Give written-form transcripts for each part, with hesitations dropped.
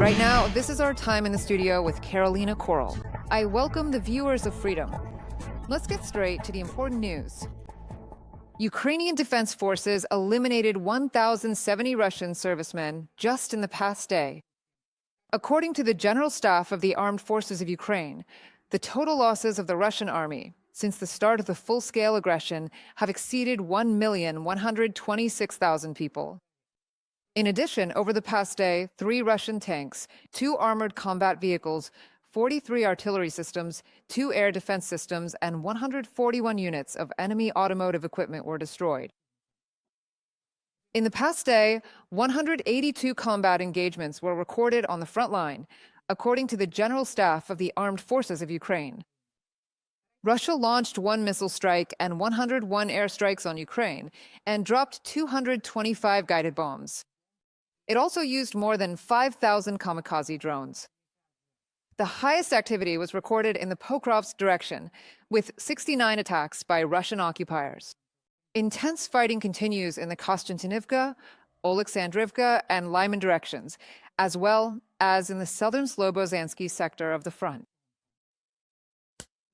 Right now, this is our time in the studio with Carolina Coral. I welcome the viewers of Freedom. Let's get straight to the important news. Ukrainian Defense Forces eliminated 1,070 Russian servicemen just in the past day. According to the General Staff of the Armed Forces of Ukraine, the total losses of the Russian army since the start of the full-scale aggression have exceeded 1,126,000 people. In addition, over the past day, 3 Russian tanks, 2 armored combat vehicles, 43 artillery systems, 2 air defense systems, and 141 units of enemy automotive equipment were destroyed. In the past day, 182 combat engagements were recorded on the front line, according to the General Staff of the Armed Forces of Ukraine. Russia launched 1 missile strike and 101 airstrikes on Ukraine and dropped 225 guided bombs. It also used more than 5,000 kamikaze drones. The highest activity was recorded in the Pokrovsk direction, with 69 attacks by Russian occupiers. Intense fighting continues in the Konstantinivka, Oleksandrivka, and Lyman directions, as well as in the southern Slobozansky sector of the front.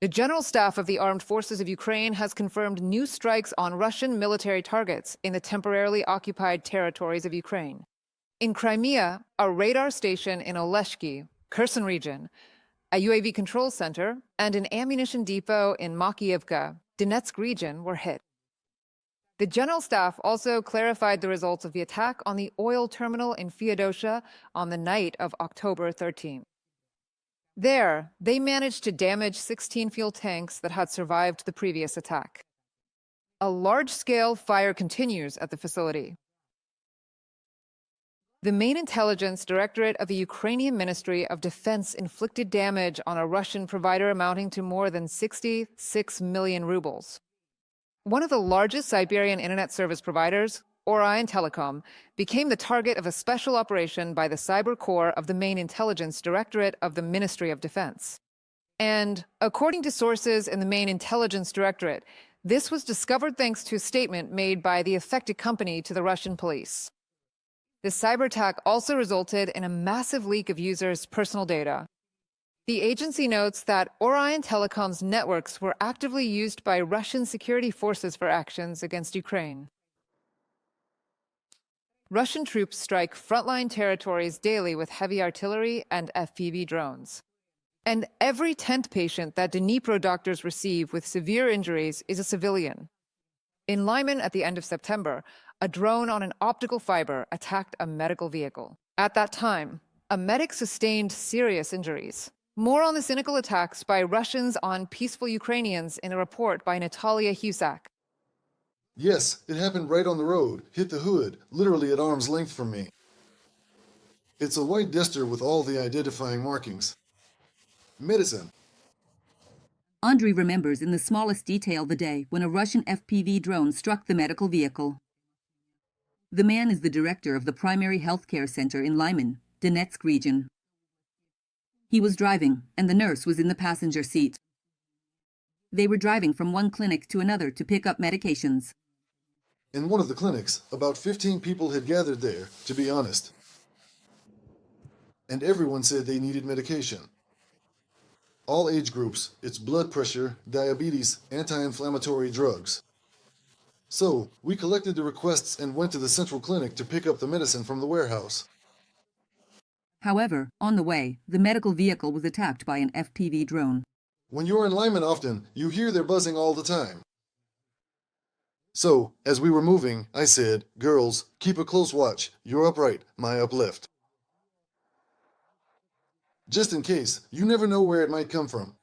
The General Staff of the Armed Forces of Ukraine has confirmed new strikes on Russian military targets in the temporarily occupied territories of Ukraine. In Crimea, a radar station in Oleshki, Kherson region, a UAV control center, and an ammunition depot in Makiivka, Donetsk region were hit. The General Staff also clarified the results of the attack on the oil terminal in Feodosia on the night of October 13. There, they managed to damage 16 fuel tanks that had survived the previous attack. A large-scale fire continues at the facility. The main intelligence directorate of the Ukrainian Ministry of Defense inflicted damage on a Russian provider amounting to more than 66 million rubles. One of the largest Siberian internet service providers, Orion Telecom, became the target of a special operation by the Cyber Corps of the main intelligence directorate of the Ministry of Defense. And, according to sources in the main intelligence directorate, this was discovered thanks to a statement made by the affected company to the Russian police. The cyber attack also resulted in a massive leak of users' personal data. The agency notes that Orion Telecom's networks were actively used by Russian security forces for actions against Ukraine. Russian troops strike frontline territories daily with heavy artillery and FPV drones. And every 10th patient that Dnipro doctors receive with severe injuries is a civilian. In Lyman at the end of September, a drone on an optical fiber attacked a medical vehicle. At that time, a medic sustained serious injuries. More on the cynical attacks by Russians on peaceful Ukrainians in a report by Natalia Husak. Yes, it happened right on the road, hit the hood, literally at arm's length from me. It's a white duster with all the identifying markings. Medicine. Andriy remembers in the smallest detail the day when a Russian FPV drone struck the medical vehicle. The man is the director of the primary healthcare center in Lyman, Donetsk region. He was driving, and the nurse was in the passenger seat. They were driving from one clinic to another to pick up medications. In one of the clinics, about 15 people had gathered there, to be honest. And everyone said they needed medication. All age groups, it's blood pressure, diabetes, anti-inflammatory drugs. So, we collected the requests and went to the central clinic to pick up the medicine from the warehouse. However, on the way, the medical vehicle was attacked by an FPV drone. When you're in Lyman often, you hear their buzzing all the time. So, as we were moving, I said, "Girls, keep a close watch. You're upright, my uplift." Just in case, you never know where it might come from.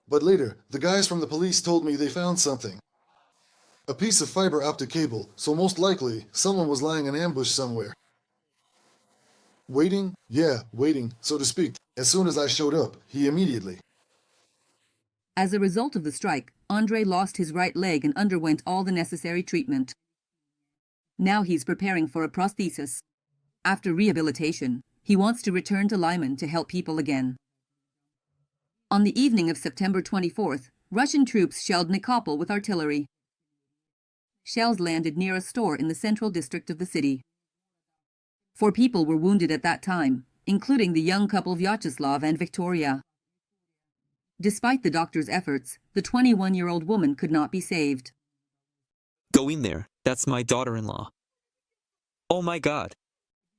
But later, the guys from the police told me they found something. A piece of fiber optic cable, so most likely, someone was lying in ambush somewhere. Waiting? Yeah, waiting, so to speak. As soon as I showed up, he immediately. As a result of the strike, Andrei lost his right leg and underwent all the necessary treatment. Now he's preparing for a prosthesis. After rehabilitation, he wants to return to Lyman to help people again. On the evening of September 24th, Russian troops shelled Nikopol with artillery. Shells landed near a store in the central district of the city. 4 people were wounded at that time, including the young couple Vyacheslav and Victoria. Despite the doctor's efforts, the 21-year-old woman could not be saved. Go in there. That's my daughter-in-law. Oh my God.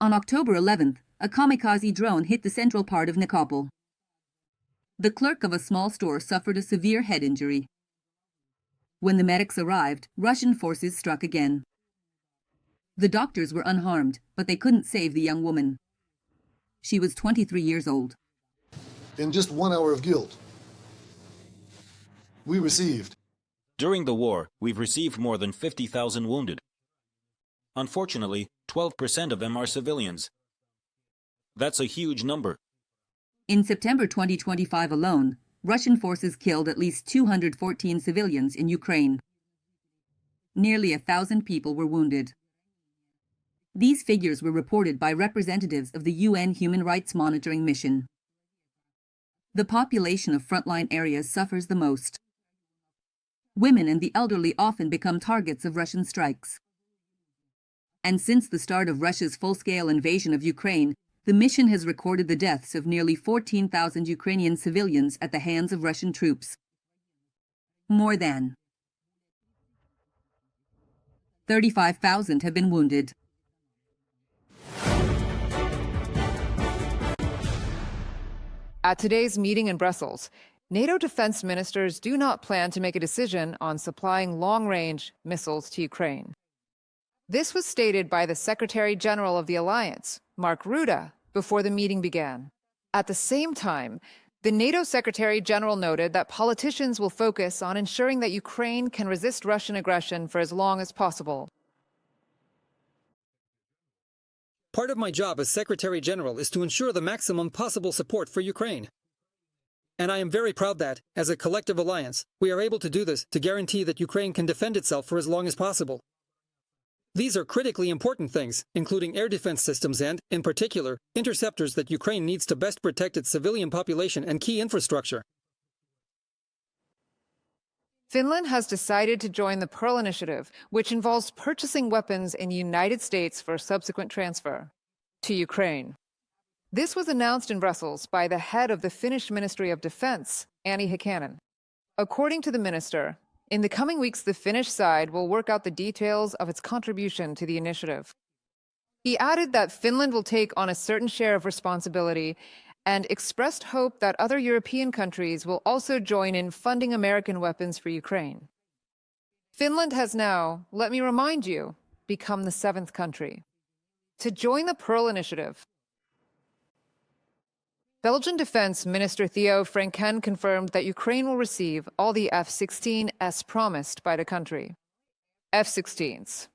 On October 11th, a kamikaze drone hit the central part of Nikopol. The clerk of a small store suffered a severe head injury. When the medics arrived, Russian forces struck again. The doctors were unharmed, but they couldn't save the young woman. She was 23 years old. In just 1 hour of guilt, we received. During the war, we've received more than 50,000 wounded. Unfortunately, 12% of them are civilians. That's a huge number. In September 2025 alone, Russian forces killed at least 214 civilians in Ukraine. Nearly 1,000 people were wounded. These figures were reported by representatives of the UN Human Rights Monitoring Mission. The population of frontline areas suffers the most. Women and the elderly often become targets of Russian strikes. And since the start of Russia's full-scale invasion of Ukraine, the mission has recorded the deaths of nearly 14,000 Ukrainian civilians at the hands of Russian troops. More than 35,000 have been wounded. At today's meeting in Brussels, NATO defense ministers do not plan to make a decision on supplying long-range missiles to Ukraine. This was stated by the Secretary General of the Alliance, Mark Rutte, before the meeting began. At the same time, the NATO Secretary General noted that politicians will focus on ensuring that Ukraine can resist Russian aggression for as long as possible. Part of my job as Secretary General is to ensure the maximum possible support for Ukraine. And I am very proud that, as a collective alliance, we are able to do this to guarantee that Ukraine can defend itself for as long as possible. These are critically important things, including air defense systems and, in particular, interceptors that Ukraine needs to best protect its civilian population and key infrastructure. Finland has decided to join the Pearl Initiative, which involves purchasing weapons in the United States for subsequent transfer to Ukraine. This was announced in Brussels by the head of the Finnish Ministry of Defense, Anni Häkkänen. According to the minister, in the coming weeks, the Finnish side will work out the details of its contribution to the initiative. He added that Finland will take on a certain share of responsibility and expressed hope that other European countries will also join in funding American weapons for Ukraine. Finland has now, let me remind you, become the 7th country to join the Pearl Initiative. Belgian Defense Minister Theo Franken confirmed that Ukraine will receive all the F-16s promised by the country. F-16s.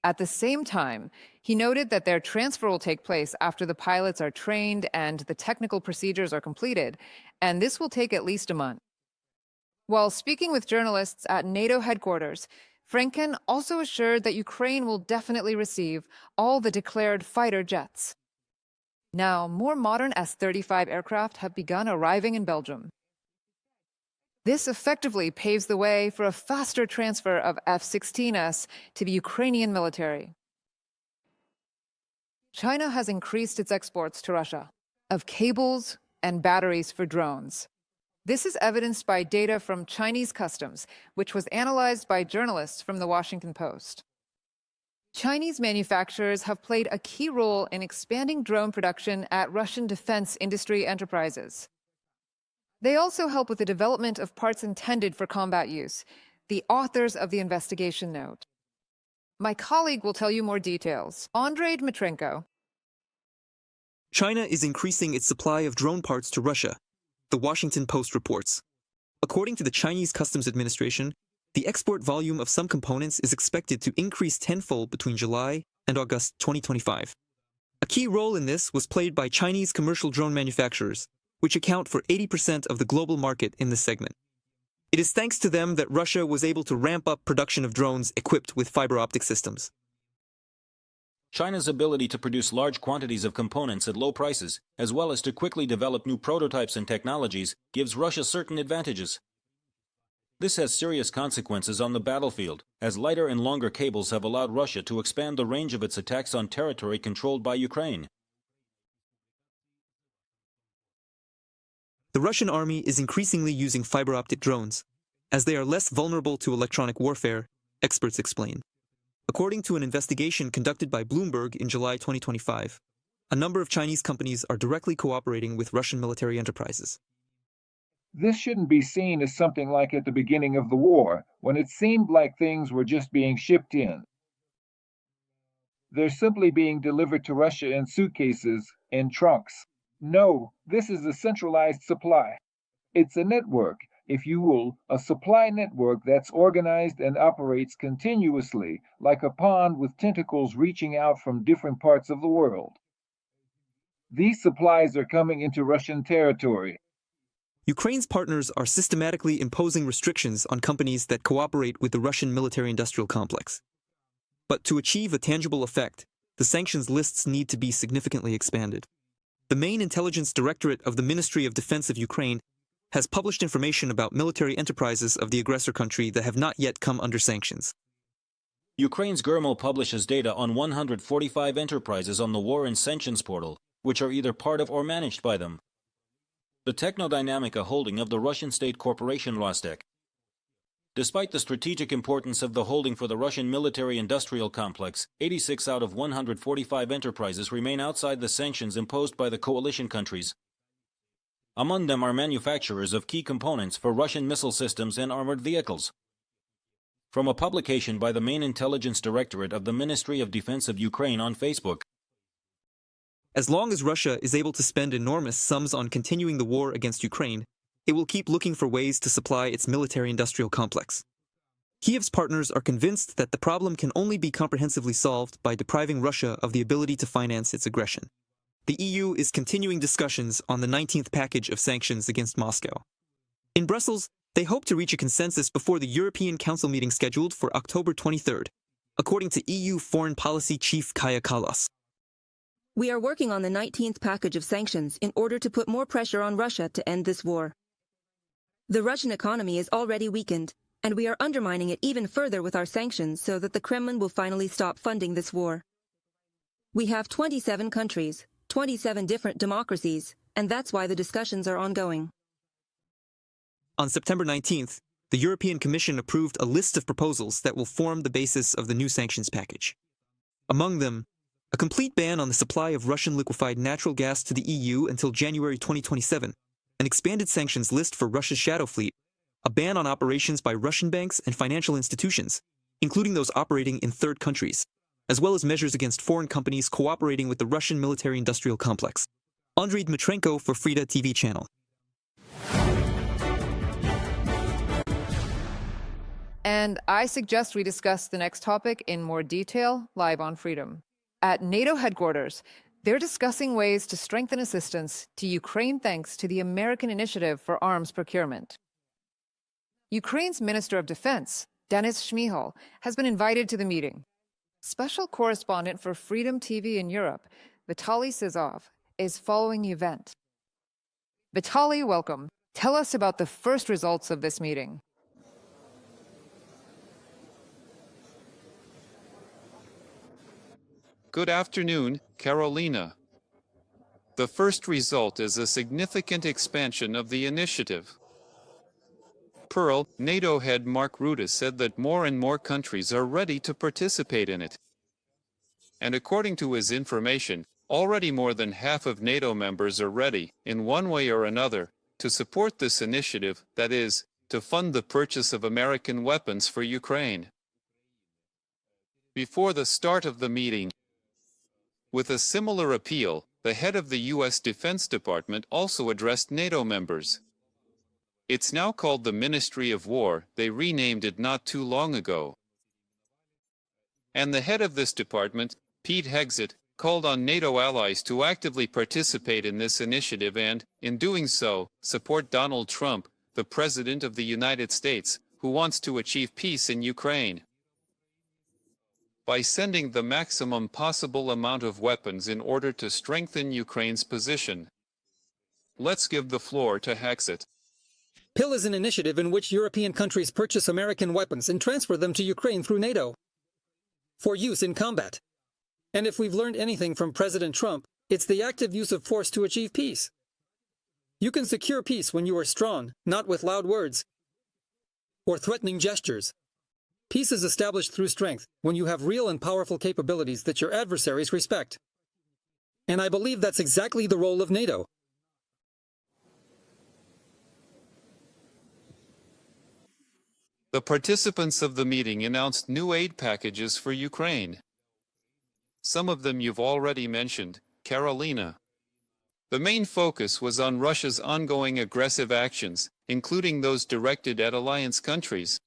At the same time, he noted that their transfer will take place after the pilots are trained and the technical procedures are completed, and this will take at least a month. While speaking with journalists at NATO headquarters, Franken also assured that Ukraine will definitely receive all the declared fighter jets. Now, more modern S-35 aircraft have begun arriving in Belgium. This effectively paves the way for a faster transfer of F-16s to the Ukrainian military. China has increased its exports to Russia of cables and batteries for drones. This is evidenced by data from Chinese customs, which was analyzed by journalists from the Washington Post. Chinese manufacturers have played a key role in expanding drone production at Russian defense industry enterprises. They also help with the development of parts intended for combat use, the authors of the investigation note. My colleague will tell you more details. Andrei Dmitrenko. China is increasing its supply of drone parts to Russia, the Washington Post reports. According to the Chinese Customs Administration, the export volume of some components is expected to increase tenfold between July and August 2025. A key role in this was played by Chinese commercial drone manufacturers, which account for 80% of the global market in this segment. It is thanks to them that Russia was able to ramp up production of drones equipped with fiber optic systems. China's ability to produce large quantities of components at low prices, as well as to quickly develop new prototypes and technologies, gives Russia certain advantages. This has serious consequences on the battlefield, as lighter and longer cables have allowed Russia to expand the range of its attacks on territory controlled by Ukraine. The Russian army is increasingly using fiber optic drones, as they are less vulnerable to electronic warfare, experts explain. According to an investigation conducted by Bloomberg in July 2025, a number of Chinese companies are directly cooperating with Russian military enterprises. This shouldn't be seen as something like at the beginning of the war, when it seemed like things were just being shipped in. They're simply being delivered to Russia in suitcases, in trunks. No, this is a centralized supply. It's a network, if you will, a supply network that's organized and operates continuously, like a pond with tentacles reaching out from different parts of the world. These supplies are coming into Russian territory. Ukraine's partners are systematically imposing restrictions on companies that cooperate with the Russian military-industrial complex. But to achieve a tangible effect, the sanctions lists need to be significantly expanded. The main intelligence directorate of the Ministry of Defense of Ukraine has published information about military enterprises of the aggressor country that have not yet come under sanctions. Ukraine's GERMO publishes data on 145 enterprises on the War and Sanctions portal, which are either part of or managed by them. The Technodynamica holding of the Russian state corporation Rostec. Despite the strategic importance of the holding for the Russian military-industrial complex, 86 out of 145 enterprises remain outside the sanctions imposed by the coalition countries. Among them are manufacturers of key components for Russian missile systems and armored vehicles. From a publication by the main intelligence directorate of the Ministry of Defense of Ukraine on Facebook. As long as Russia is able to spend enormous sums on continuing the war against Ukraine, it will keep looking for ways to supply its military-industrial complex. Kiev's partners are convinced that the problem can only be comprehensively solved by depriving Russia of the ability to finance its aggression. The EU is continuing discussions on the 19th package of sanctions against Moscow. In Brussels, they hope to reach a consensus before the European Council meeting scheduled for October 23rd, according to EU Foreign Policy Chief Kaja Kallas. We are working on the 19th package of sanctions in order to put more pressure on Russia to end this war. The Russian economy is already weakened, and we are undermining it even further with our sanctions so that the Kremlin will finally stop funding this war. We have 27 countries, 27 different democracies, and that's why the discussions are ongoing. On September 19th, the European Commission approved a list of proposals that will form the basis of the new sanctions package. Among them, a complete ban on the supply of Russian liquefied natural gas to the EU until January 2027, an expanded sanctions list for Russia's shadow fleet, a ban on operations by Russian banks and financial institutions, including those operating in third countries, as well as measures against foreign companies cooperating with the Russian military-industrial complex. Andrei Dmitrenko for Frida TV channel. And I suggest we discuss the next topic in more detail live on Freedom. At NATO headquarters, they're discussing ways to strengthen assistance to Ukraine thanks to the American Initiative for Arms Procurement. Ukraine's Minister of Defense, Denis Shmyhal, has been invited to the meeting. Special correspondent for Freedom TV in Europe, Vitaly Sizov, is following the event. Vitaly, welcome. Tell us about the first results of this meeting. Good afternoon, Carolina. The first result is a significant expansion of the initiative. Pearl, NATO head Mark Rutte said that more and more countries are ready to participate in it. And according to his information, already more than half of NATO members are ready, in one way or another, to support this initiative, that is, to fund the purchase of American weapons for Ukraine. Before the start of the meeting, with a similar appeal, the head of the U.S. Defense Department also addressed NATO members. It's now called the Ministry of War. They renamed it not too long ago. And the head of this department, Pete Hegseth, called on NATO allies to actively participate in this initiative and, in doing so, support Donald Trump, the President of the United States, who wants to achieve peace in Ukraine. By sending the maximum possible amount of weapons in order to strengthen Ukraine's position. Let's give the floor to Hegseth. PIL is an initiative in which European countries purchase American weapons and transfer them to Ukraine through NATO for use in combat. And if we've learned anything from President Trump, it's the active use of force to achieve peace. You can secure peace when you are strong, not with loud words or threatening gestures. Peace is established through strength when you have real and powerful capabilities that your adversaries respect. And I believe that's exactly the role of NATO. The participants of the meeting announced new aid packages for Ukraine. Some of them you've already mentioned, Carolina. The main focus was on Russia's ongoing aggressive actions, including those directed at alliance countries.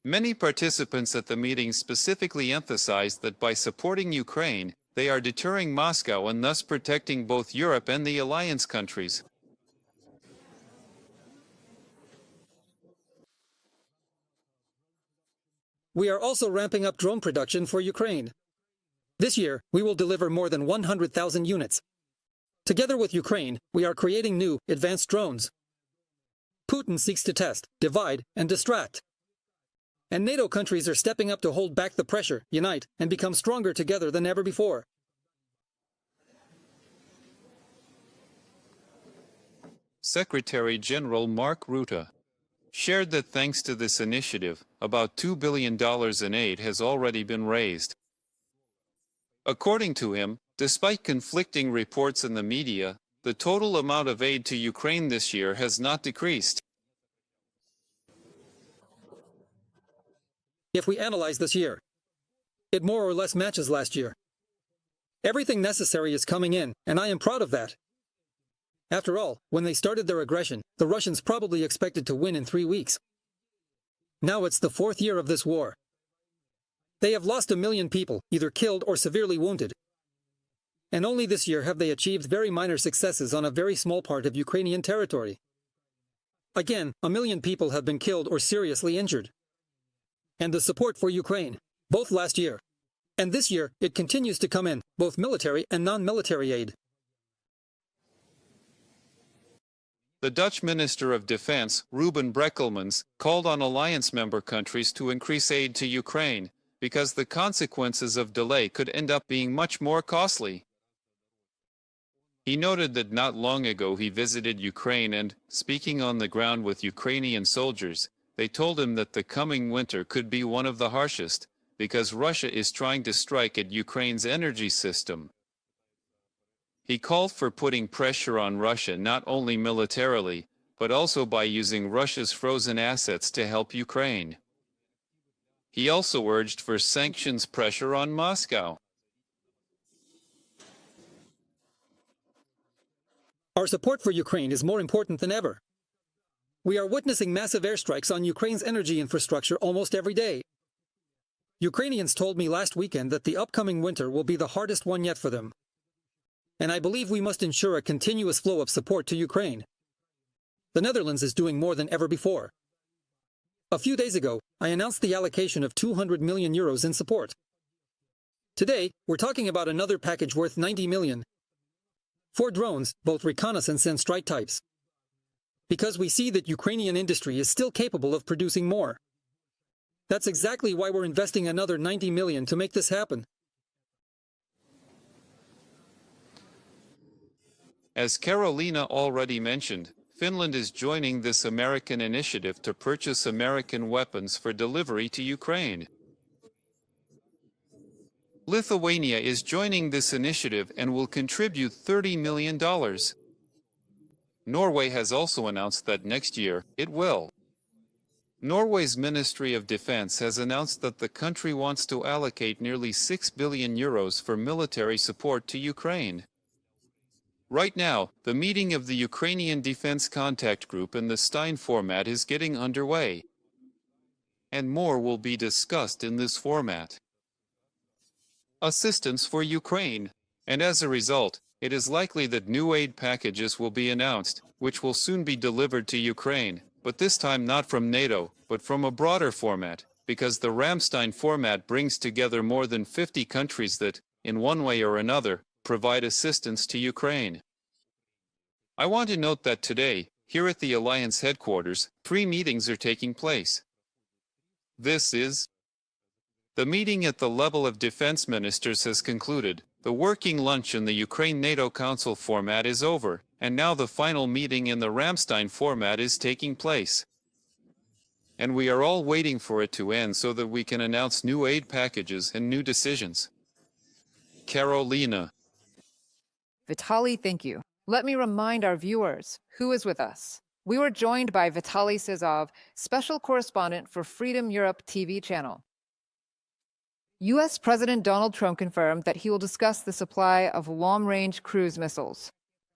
Many participants at the meeting specifically emphasized that by supporting Ukraine, they are deterring Moscow and thus protecting both Europe and the alliance countries. We are also ramping up drone production for Ukraine. This year, we will deliver more than 100,000 units. Together with Ukraine, we are creating new, advanced drones. Putin seeks to test, divide, and distract. And NATO countries are stepping up to hold back the pressure, unite, and become stronger together than ever before. Secretary General Mark Rutte shared that thanks to this initiative, about $2 billion in aid has already been raised. According to him, despite conflicting reports in the media, the total amount of aid to Ukraine this year has not decreased. If we analyze this year, it more or less matches last year. Everything necessary is coming in, and I am proud of that. After all, when they started their aggression, the Russians probably expected to win in 3 weeks. Now it's the 4th year of this war. They have lost 1 million people, either killed or severely wounded. And only this year have they achieved very minor successes on a very small part of Ukrainian territory. Again, 1 million people have been killed or seriously injured. And the support for Ukraine, both last year and this year, it continues to come in, both military and non-military aid. The Dutch Minister of Defense, Ruben Brekelmans, called on alliance member countries to increase aid to Ukraine, because the consequences of delay could end up being much more costly. He noted that not long ago he visited Ukraine and, speaking on the ground with Ukrainian soldiers, they told him that the coming winter could be one of the harshest, because Russia is trying to strike at Ukraine's energy system. He called for putting pressure on Russia not only militarily, but also by using Russia's frozen assets to help Ukraine. He also urged for sanctions pressure on Moscow. Our support for Ukraine is more important than ever. We are witnessing massive airstrikes on Ukraine's energy infrastructure almost every day. Ukrainians told me last weekend that the upcoming winter will be the hardest one yet for them. And I believe we must ensure a continuous flow of support to Ukraine. The Netherlands is doing more than ever before. A few days ago, I announced the allocation of 200 million euros in support. Today, we're talking about another package worth 90 million. 4 drones, both reconnaissance and strike types. Because we see that Ukrainian industry is still capable of producing more. That's exactly why we're investing another 90 million to make this happen. As Carolina already mentioned, Finland is joining this American initiative to purchase American weapons for delivery to Ukraine. Lithuania is joining this initiative and will contribute $30 million. Norway has also announced that next year it will. Norway's Ministry of Defense has announced that the country wants to allocate nearly 6 billion euros for military support to Ukraine. Right now, the meeting of the Ukrainian Defense Contact Group in the Stein format is getting underway. And more will be discussed in this format. Assistance for Ukraine. And as a result, it is likely that new aid packages will be announced, which will soon be delivered to Ukraine, but this time not from NATO, but from a broader format, because the Ramstein format brings together more than 50 countries that, in one way or another, provide assistance to Ukraine. I want to note that today, here at the Alliance headquarters, 3 meetings are taking place. This is the meeting at the level of defense ministers has concluded, the working lunch in the Ukraine-NATO Council format is over, and now the final meeting in the Ramstein format is taking place. And we are all waiting for it to end so that we can announce new aid packages and new decisions. Carolina. Vitaly, thank you. Let me remind our viewers who is with us. We were joined by Vitaly Sizov, special correspondent for Freedom Europe TV channel. U.S. President Donald Trump confirmed that he will discuss the supply of long-range cruise missiles.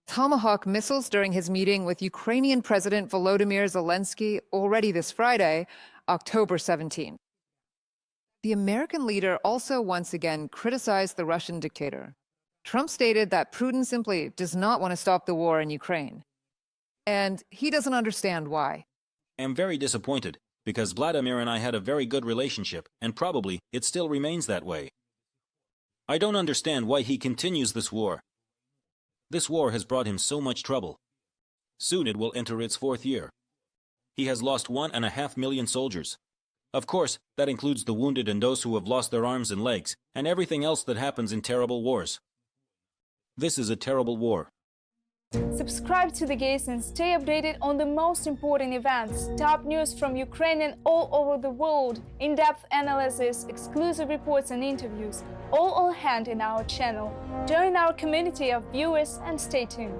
Tomahawk missiles during his meeting with Ukrainian President Volodymyr Zelensky already this Friday, October 17. The American leader also once again criticized the Russian dictator. Trump stated that Putin simply does not want to stop the war in Ukraine. And he doesn't understand why. I am very disappointed, because Vladimir and I had a very good relationship, and probably it still remains that way. I don't understand why he continues this war. This war has brought him so much trouble. Soon it will enter its 4th year. He has lost 1.5 million soldiers. Of course, that includes the wounded and those who have lost their arms and legs, and everything else that happens in terrible wars. This is a terrible war. Subscribe to The Gaze and stay updated on the most important events, top news from Ukrainian all over the world, in-depth analysis, exclusive reports and interviews, all on hand in our channel. Join our community of viewers and stay tuned.